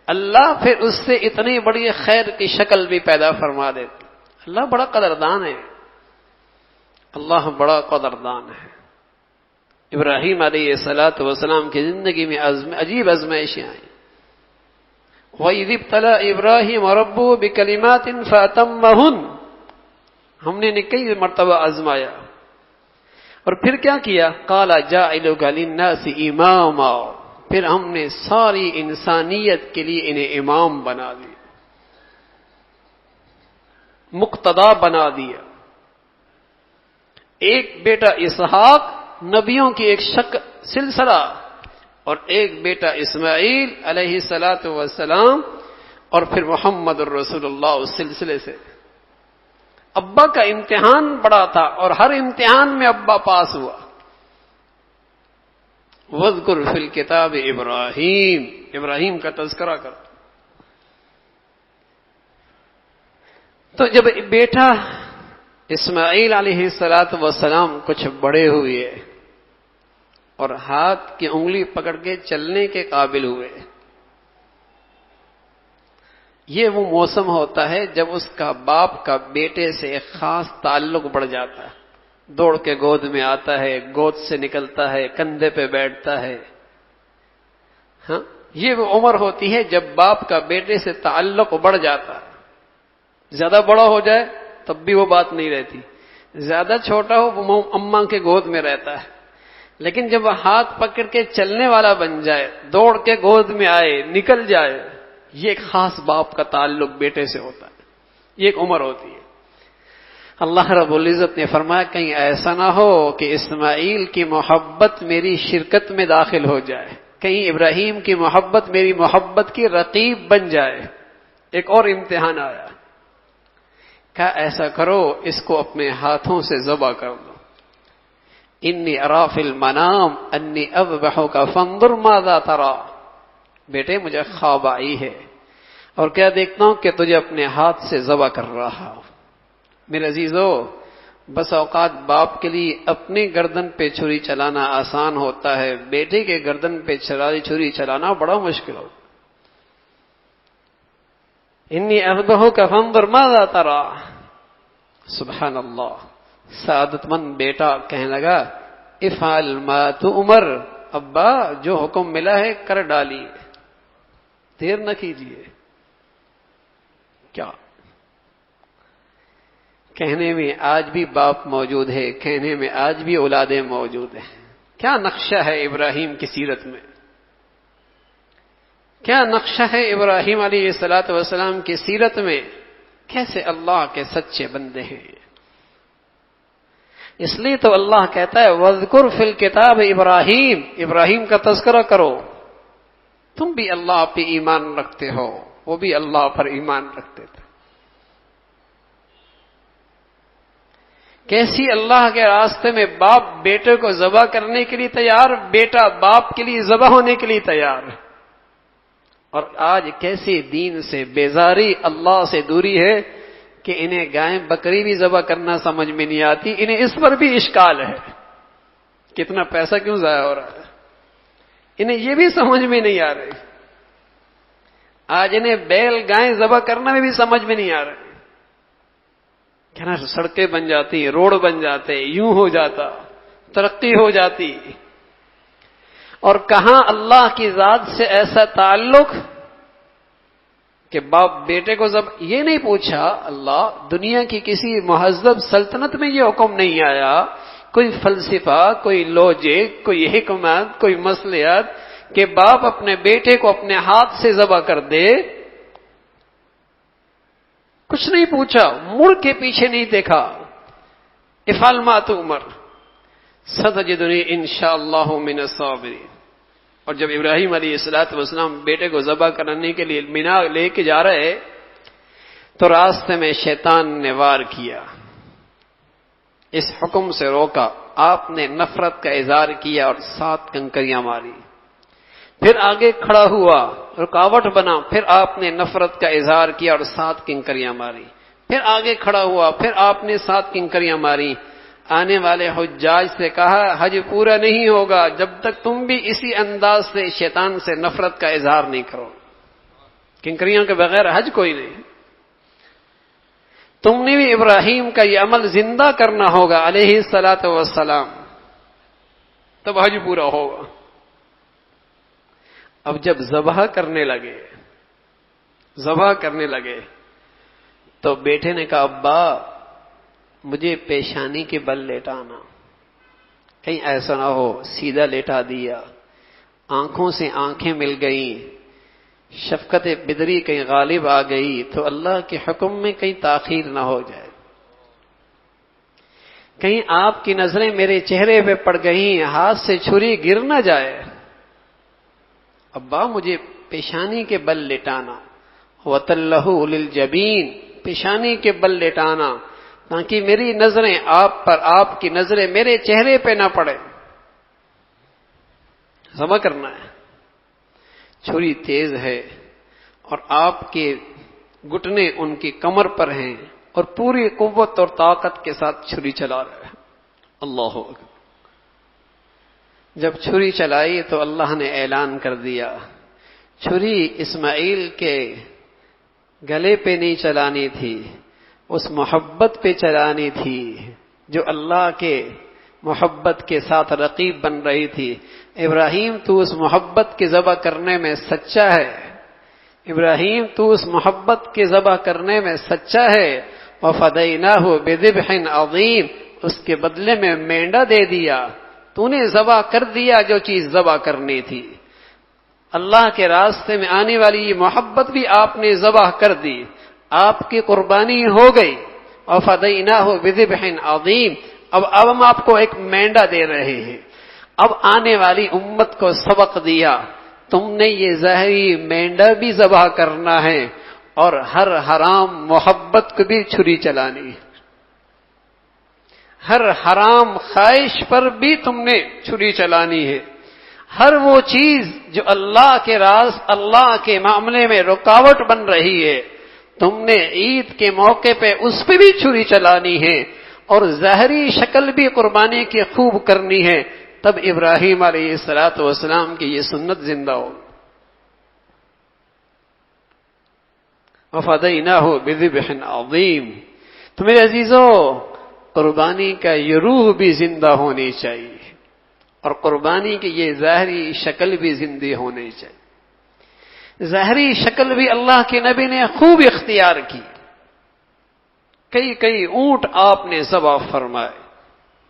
اللہ پھر اس سے اتنی بڑی خیر کی شکل بھی پیدا فرما دیتا ہے۔ اللہ بڑا قدردان ہے، اللہ بڑا قدردان ہے۔ ابراہیم علیہ الصلوۃ والسلام کی زندگی میں عجیب آزمائشیں آئیں. وَإِذِ ابْتَلَىٰ إِبْرَاهِيمَ رَبُّهُ بِكَلِمَاتٍ فَأَتَمَّهُنَّ، ہم نے کئی مرتبہ آزمایا. اور پھر کیا کیا؟ قَالَ جَاعِلُكَ لِلنَّاسِ إِمَامًا، پھر ہم نے ساری انسانیت کے لیے انہیں امام بنا دیا، مقتدا بنا دیا. ایک بیٹا اسحاق، نبیوں کی ایک سلسلہ، اور ایک بیٹا اسماعیل علیہ الصلوۃ والسلام، اور پھر محمد الرسول اللہ اس سلسلے سے. ابا کا امتحان بڑا تھا اور ہر امتحان میں ابا پاس ہوا. وَاذْكُرْ فِي الْكِتَابِ ابراہیم، ابراہیم کا تذکرہ کر. تو جب بیٹا اسماعیل علیہ الصلوۃ والسلام کچھ بڑے ہوئے اور ہاتھ کی انگلی پکڑ کے چلنے کے قابل ہوئے، یہ وہ موسم ہوتا ہے جب اس کا باپ کا بیٹے سے ایک خاص تعلق بڑھ جاتا ہے. دوڑ کے گود میں آتا ہے، گود سے نکلتا ہے، کندھے پہ بیٹھتا ہے. ہاں، یہ وہ عمر ہوتی ہے جب باپ کا بیٹے سے تعلق بڑھ جاتا ہے. زیادہ بڑا ہو جائے تب بھی وہ بات نہیں رہتی، زیادہ چھوٹا ہو وہ اماں کے گود میں رہتا ہے. لیکن جب وہ ہاتھ پکڑ کے چلنے والا بن جائے، دوڑ کے گود میں آئے، نکل جائے، یہ ایک خاص باپ کا تعلق بیٹے سے ہوتا ہے. یہ ایک عمر ہوتی ہے. اللہ رب العزت نے فرمایا کہیں ایسا نہ ہو کہ اسماعیل کی محبت میری شرکت میں داخل ہو جائے، کہیں ابراہیم کی محبت میری محبت کی رقیب بن جائے. ایک اور امتحان آیا، کہا ایسا کرو اس کو اپنے ہاتھوں سے ذبح کر دو. انی ارا فی المنام انی اذبحک فانظر ماذا تری، بیٹے مجھے خواب آئی ہے اور کیا دیکھتا ہوں کہ تجھے اپنے ہاتھ سے ذبح کر رہا ہوں. میرے عزیزو، بس اوقات باپ کے لیے اپنی گردن پہ چھری چلانا آسان ہوتا ہے، بیٹے کے گردن پہ چھری چلانا بڑا مشکل ہوتا. انی اذبحک فانظر ماذا تری. سبحان اللہ. سعادت مند بیٹا کہنے لگا افعل ما تؤمر، ابا جو حکم ملا ہے کر ڈالیے، دیر نہ کیجیے. کیا کہنے میں آج بھی باپ موجود ہے، کہنے میں آج بھی اولادیں موجود ہیں. کیا نقشہ ہے ابراہیم کی سیرت میں، کیا نقشہ ہے ابراہیم علیہ الصلوۃ والسلام کی سیرت میں، کیسے اللہ کے سچے بندے ہیں. اس لیے تو اللہ کہتا ہے وَاذْكُرْ فِي الْكِتَابِ ابراہیم، ابراہیم کا تذکرہ کرو. تم بھی اللہ پہ ایمان رکھتے ہو، وہ بھی اللہ پر ایمان رکھتے تھے. کیسی اللہ کے راستے میں باپ بیٹے کو ذبح کرنے کے لیے تیار، بیٹا باپ کے لیے ذبح ہونے کے لیے تیار. اور آج کیسی دین سے بیزاری، اللہ سے دوری ہے کہ انہیں گائے بکری بھی ذبح کرنا سمجھ میں نہیں آتی. انہیں اس پر بھی اشکال ہے، کتنا پیسہ کیوں ضائع ہو رہا ہے، انہیں یہ بھی سمجھ میں نہیں آ رہی. آج انہیں بیل گائے ذبح کرنا میں بھی سمجھ میں نہیں آ رہا. کیا نا، سڑکیں بن جاتی، روڈ بن جاتے، یوں ہو جاتا، ترقی ہو جاتی. اور کہاں اللہ کی ذات سے ایسا تعلق کہ باپ بیٹے کو یہ نہیں پوچھا. اللہ دنیا کی کسی مہذب سلطنت میں یہ حکم نہیں آیا، کوئی فلسفہ، کوئی لوجک، کوئی حکمت، کوئی مصلحت کہ باپ اپنے بیٹے کو اپنے ہاتھ سے ذبح کر دے. کچھ نہیں پوچھا، مڑ کے پیچھے نہیں دیکھا. افعل ما تؤمر ستجدنی انشاءاللہ من الصابرین. اور جب ابراہیم علیہ السلام بیٹے کو ذبح کرنے کے لیے مینا لے کے جا رہے تو راستے میں شیطان نے وار کیا، اس حکم سے روکا. آپ نے نفرت کا اظہار کیا اور 7 کنکریاں ماری. پھر آگے کھڑا ہوا، رکاوٹ بنا، پھر آپ نے نفرت کا اظہار کیا اور 7 کنکریاں ماری. پھر آگے کھڑا ہوا، پھر آپ نے 7 کنکریاں ماری. آنے والے حجاج سے کہا حج پورا نہیں ہوگا جب تک تم بھی اسی انداز سے شیطان سے نفرت کا اظہار نہیں کرو. کنکریوں کے بغیر حج کوئی نہیں. تم نے بھی ابراہیم کا یہ عمل زندہ کرنا ہوگا علیہ الصلوۃ والسلام. تب حج پورا ہوگا۔ اب جب ذبح کرنے لگے تو بیٹے نے کہا ابا مجھے پیشانی کے بل لیٹانا، کہیں ایسا نہ ہو سیدھا لیٹا دیا، آنکھوں سے آنکھیں مل گئیں، شفقت بدری کہیں غالب آ گئی تو اللہ کے حکم میں کہیں تاخیر نہ ہو جائے، کہیں آپ کی نظریں میرے چہرے پہ پڑ گئیں، ہاتھ سے چھری گر نہ جائے، ابا مجھے پیشانی کے بل لٹانا، وَتَلَّهُ لِلْجَبِينِ، پیشانی کے بل لٹانا تاکہ میری نظریں آپ پر، آپ کی نظریں میرے چہرے پہ نہ پڑے، ذبح کرنا ہے، چھری تیز ہے اور آپ کے گھٹنے ان کی کمر پر ہیں اور پوری قوت اور طاقت کے ساتھ چھری چلا رہے ہیں۔ اللہ اکبر۔ جب چھری چلائی تو اللہ نے اعلان کر دیا چھری اسماعیل کے گلے پہ نہیں چلانی تھی، اس محبت پہ چلانی تھی جو اللہ کے محبت کے ساتھ رقیب بن رہی تھی۔ ابراہیم تو اس محبت کے ذبح کرنے میں سچا ہے، ابراہیم تو اس محبت کے ذبح کرنے میں سچا ہے، وَفَدَيْنَاهُ بِذِبْحٍ عَظِيمٍ، اس کے بدلے میں مینڈا دے دیا، تو نے ذبح کر دیا جو چیز ذبح کرنی تھی، اللہ کے راستے میں آنے والی یہ محبت بھی آپ نے ذبح کر دی، آپ کی قربانی ہو گئی، وَفَدَيْنَاهُ بِذِبْحٍ عَظِيمٍ۔ اب ہم آپ کو ایک مینڈا دے رہے ہیں، اب آنے والی امت کو سبق دیا، تم نے یہ ظاہری مینڈا بھی ذبح کرنا ہے اور ہر حرام محبت کو بھی چھری چلانی ہے، ہر حرام خواہش پر بھی تم نے چھری چلانی ہے، ہر وہ چیز جو اللہ کے راز، اللہ کے معاملے میں رکاوٹ بن رہی ہے، تم نے عید کے موقع پہ اس پہ بھی چھری چلانی ہے اور ظاہری شکل بھی قربانی کی خوب کرنی ہے، تب ابراہیم علیہ السلام کی یہ سنت زندہ ہو۔ وَفَدَيْنَاهُ بِذِبْحٍ عَظِيمٍ۔ تو میرے عزیزو، قربانی کا یہ روح بھی زندہ ہونی چاہیے اور قربانی کی یہ ظاہری شکل بھی زندہ ہونی چاہیے۔ ظاہری شکل بھی اللہ کے نبی نے خوب اختیار کی، کئی اونٹ آپ نے ذبح فرمائے،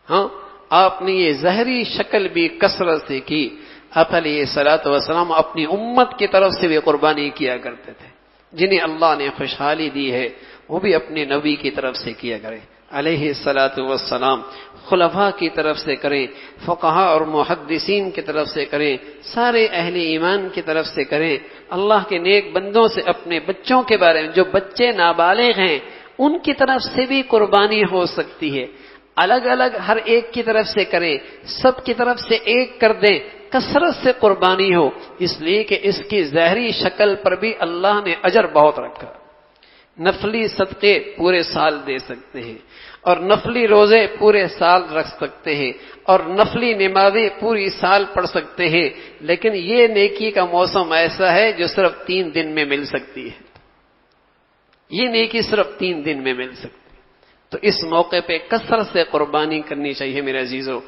ہاں آپ نے یہ ظاہری شکل بھی کثرت سے کی۔ آپ علیہ الصلوۃ والسلام اپنی امت کی طرف سے بھی قربانی کیا کرتے تھے، جنہیں اللہ نے خوشحالی دی ہے وہ بھی اپنے نبی کی طرف سے کیا کرے علیہ الصلوۃ والسلام، خلفاء کی طرف سے کریں، فقہاء اور محدثین کی طرف سے کریں، سارے اہل ایمان کی طرف سے کریں، اللہ کے نیک بندوں سے اپنے بچوں کے بارے میں، جو بچے نابالغ ہیں ان کی طرف سے بھی قربانی ہو سکتی ہے، الگ الگ ہر ایک کی طرف سے کریں، سب کی طرف سے ایک کر دیں، کثرت سے قربانی ہو، اس لیے کہ اس کی ظاہری شکل پر بھی اللہ نے اجر بہت رکھا۔ نفلی صدقے پورے سال دے سکتے ہیں اور نفلی روزے پورے سال رکھ سکتے ہیں اور نفلی نمازیں پوری سال پڑھ سکتے ہیں، لیکن یہ نیکی کا موسم ایسا ہے جو صرف 3 دن میں مل سکتی ہے، یہ نیکی صرف 3 دن میں مل سکتی ہے۔ تو اس موقع پہ کثرت سے قربانی کرنی چاہیے میرے عزیزو،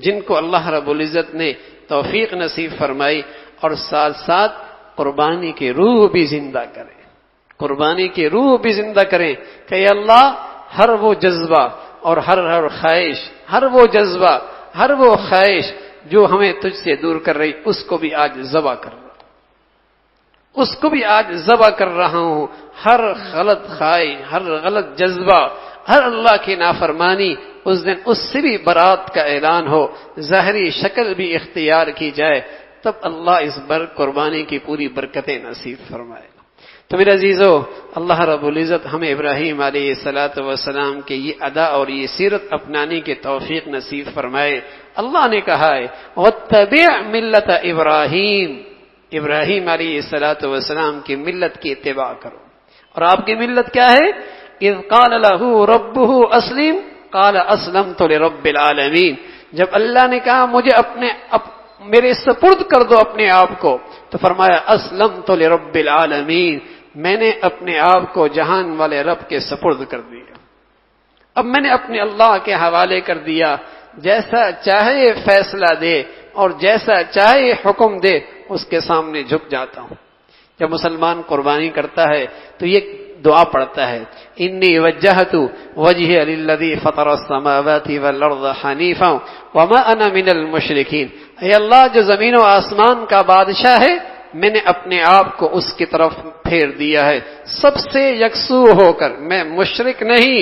جن کو اللہ رب العزت نے توفیق نصیب فرمائی، اور ساتھ ساتھ قربانی کی روح بھی زندہ کریں، قربانی کی روح بھی زندہ کریں کہ اے اللہ ہر وہ جذبہ اور ہر خواہش، ہر وہ جذبہ، ہر وہ خواہش جو ہمیں تجھ سے دور کر رہی، اس کو بھی آج ذبح کر رہا ہوں، اس کو بھی آج ذبح کر رہا ہوں، ہر غلط خواہش، ہر غلط جذبہ، ہر اللہ کی نافرمانی، اس دن اس سے بھی برات کا اعلان ہو، ظاہری شکل بھی اختیار کی جائے، تب اللہ اس قربانی کی پوری برکتیں نصیب فرمائے۔ تو میرے عزیزو، اللہ رب العزت ہمیں ابراہیم علیہ السلام کے یہ ادا اور یہ سیرت اپنانے کی توفیق نصیب فرمائے۔ اللہ نے کہا ہے وَاتَّبِعْ مِلَّةَ إِبْرَاهِيمَ، ابراہیم علیہ السلام کی ملت کی اتباع کرو، اور آپ کی ملت کیا ہے؟ اذ قال له ربه اسلم قال اسلمت لرب العالمین، جب اللہ نے کہا مجھے میرے سپرد کر دو اپنے آپ کو، تو فرمایا اسلمت لرب العالمین، میں نے اپنے آپ کو جہان والے رب کے سپرد کر دیا، اب میں نے اپنے اللہ کے حوالے کر دیا، جیسا چاہے فیصلہ دے، اور جیسا چاہے حکم دے اس کے سامنے جھک جاتا ہوں۔ جب مسلمان قربانی کرتا ہے تو یہ دعا پڑھتا ہے، انی وجہت وجہی للذی فطر السماوات والارض حنیفا وما انا من المشرکین۔ اے اللہ جو زمین و آسمان کا بادشاہ ہے، میں نے اپنے آپ کو اس کی طرف پھیر دیا ہے سب سے یکسو ہو کر، میں مشرک نہیں،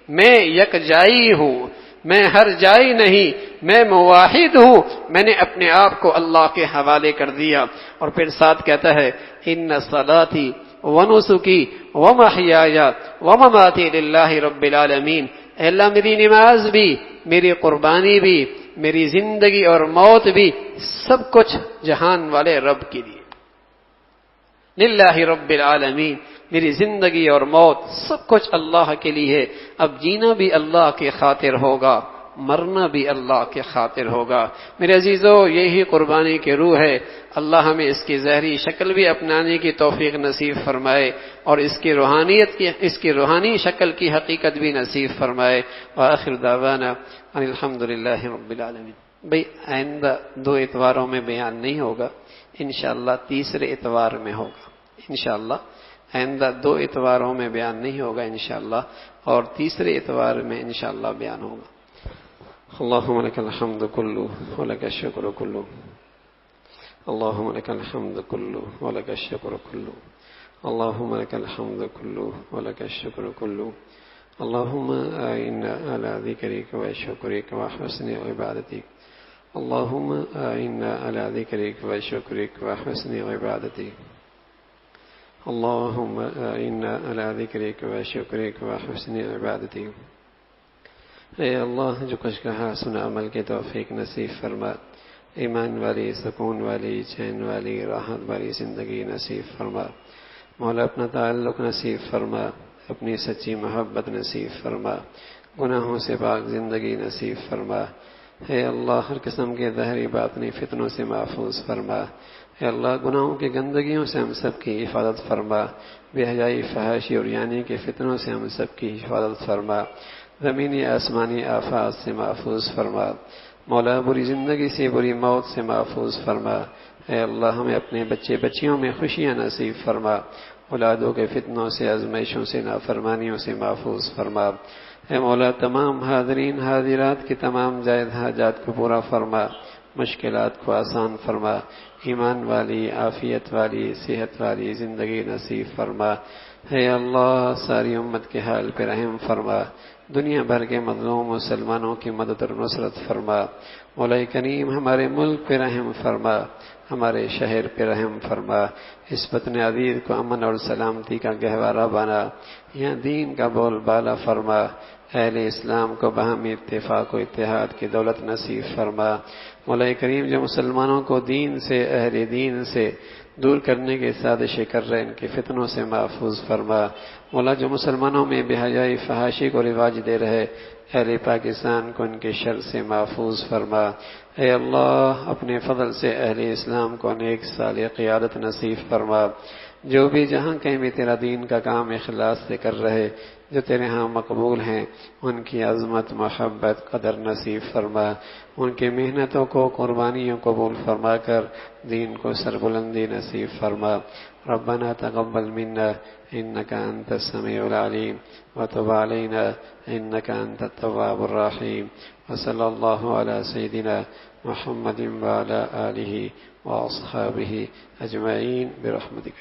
میں یکجائی ہوں، میں ہر جائی نہیں، میں موحد ہوں، میں نے اپنے آپ کو اللہ کے حوالے کر دیا۔ اور پھر ساتھ کہتا ہے، ان صلاتی ونسکی ومحیای ومماتی للہ رب العالمین۔ اے اللہ میری نماز بھی، میری قربانی بھی، میری زندگی اور موت بھی، سب کچھ جہان والے رب کے لیے، للہ رب العالمین۔ میری زندگی اور موت سب کچھ اللہ کے لیے ہے۔ اب جینا بھی اللہ کے خاطر ہوگا، مرنا بھی اللہ کے خاطر ہوگا۔ میرے عزیزو، یہی قربانی کی روح ہے۔ اللہ ہمیں اس کی ظاہری شکل بھی اپنانے کی توفیق نصیب فرمائے اور اس کی روحانی شکل کی حقیقت بھی نصیب فرمائے۔ وآخر دعوانا ان الحمد للہ رب العالمین۔ بھئی آئندہ 2 اتواروں میں بیان نہیں ہوگا، انشاءاللہ تیسرے اتوار میں ہوگا، انشاءاللہ آئندہ 2 اتواروں میں بیان نہیں ہوگا انشاءاللہ، اور تیسرے اتوار میں انشاءاللہ بیان ہوگا۔ اللہم لک الحمد کلو ولک الشکر کلو، اللہم لک الحمد کلو ولک الشکر کلو، اللہم لک الحمد کلو ولک الشکر کلو، اللہم اعنا علی ذکرک و شکرک و حسن عبادتک، اللہم اعنا علی ذکرک و شکرک و حسن عبادتک، اللہم اعنا علی ذکرک و شکرک و حسن عبادتک۔ اے اللہ، جو کچھ کہا سنا عمل کے توفیق نصیب فرما، ایمان والی، سکون والی، چین والی، راحت والی زندگی نصیب فرما۔ مولا اپنا تعلق نصیب فرما، اپنی سچی محبت نصیب فرما، گناہوں سے پاک زندگی نصیب فرما۔ اے اللہ، ہر قسم کے ظاہری باطنی فتنوں سے محفوظ فرما۔ اے اللہ، گناہوں کی گندگیوں سے ہم سب کی حفاظت فرما، بے حیائی، فحاشی اور یعنی کے فتنوں سے ہم سب کی حفاظت فرما، زمینی آسمانی آفات سے محفوظ فرما۔ مولا بری زندگی سے، بری موت سے محفوظ فرما۔ اے اللہ، ہمیں اپنے بچے بچیوں میں خوشیاں نصیب فرما، اولادوں کے فتنوں سے، آزمائشوں سے، نافرمانیوں سے محفوظ فرما۔ اے مولا، تمام حاضرین حاضرات کی تمام جائز حاجات کو پورا فرما، مشکلات کو آسان فرما، ایمان والی، عافیت والی، صحت والی زندگی نصیب فرما۔ اے اللہ، ساری امت کے حال پہ رحم فرما، دنیا بھر کے مظلوم مسلمانوں کی مدد اور نصرت فرما۔ مولا کریم، ہمارے ملک پہ رحم فرما، ہمارے شہر پہ رحم فرما، اس وطن عزیز کو امن اور سلامتی کا گہوارہ بنا، یہاں دین کا بول بالا فرما، اہل اسلام کو باہمی اتفاق و اتحاد کی دولت نصیب فرما۔ مولا کریم، جو مسلمانوں کو دین سے، اہل دین سے دور کرنے کے سازشیں کر رہے، ان کے فتنوں سے محفوظ فرما۔ مولا، جو مسلمانوں میں بے حیائی، فحاشی کو رواج دے رہے، اہل پاکستان کو ان کے شر سے محفوظ فرما۔ اے اللہ، اپنے فضل سے اہل اسلام کو نیک صالح قیادت نصیب فرما۔ جو بھی جہاں کہیں بھی تیرا دین کا کام اخلاص سے کر رہے، جو تیرے ہاں مقبول ہیں، ان کی عظمت، محبت، قدر نصیب فرما، ان کی محنتوں کو، قربانیوں قبول فرما کر دین کو سربلندی نصیب فرما۔ ربنا تقبل منا انك انت السميع العليم وتب علينا انك انت التواب الرحيم، وصلى الله على سيدنا محمد وعلى آله واصحابه اجمعين برحمتك۔